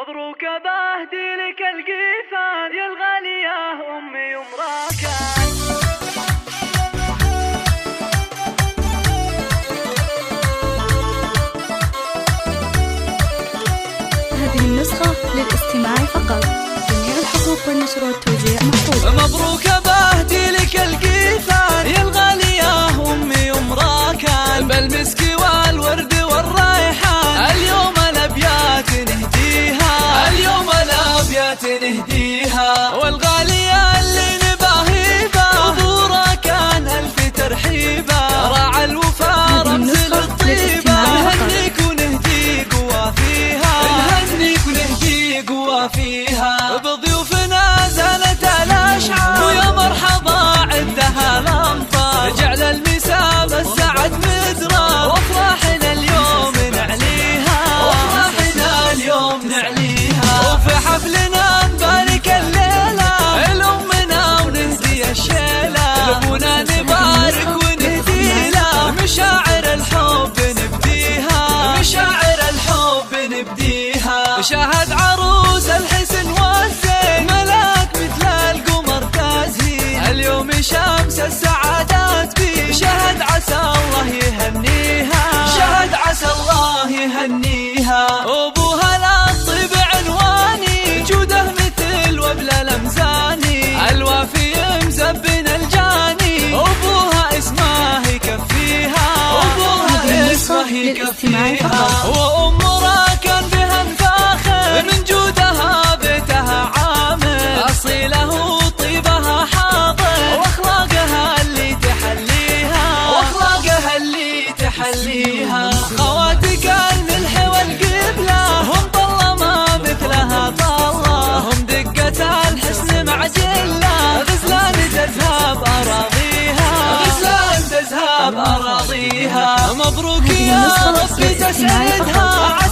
مبروك بهدي لك القيفان يا الغالية أمي ومراكان. هذه النسخة للاستماع فقط. جميع الحقوق والنشر والتوزيع محفوظة. مبروك بهدي لك القيفان يا الغالية أمي ومراكان، بالمسك والورد والريحان اليوم الأبيات نهديها، اليوم الأبيات نهديها، والغالية اللي نباهيبها وبوراكان ألف ترحيبا، راعى الوفا رمز للطيبة، نهنيك ونهدي قوى فيها، نهنيك ونهدي قوى فيها، بضيوفنا زالت الأشعار ويا مرحبا عدها الأمطار، جعل المسام السعد مدرار وافراحنا اليوم نعليها، وافراحنا اليوم نعليها، وفي حفلنا نبارك الليلة لأمنا ونهدي الشيلة، لأبونا نبارك ونهدي له مشاعر الحب نبديها، مشاعر الحب نبديها، شاهد عروس الحسن والزين ملاك مثل القمر تزهي، اليوم شمس السعادات بيه، شهد عسى الله يهنيها، شهد عسى الله يهنيها، وابوها للطيب عنواني جوده مثل وبل الامزاني، الوافي مزبن الجاني، وابوها اسمه يكفيها، وابوها اسمه يكفيها، وام راكان بها نفاخر من جودها بيتها عامر، اصيله وطيبها حاضر واخلاقها اللي تحليها، واخلاقها اللي تحليها، خواتك الملح والقبله هم طلما مثلها طله، هم دقة الحسن معجله، غزلان تذهب اراضيها، غزلان تذهب اراضيها، مبروك يا ربي تسعدها.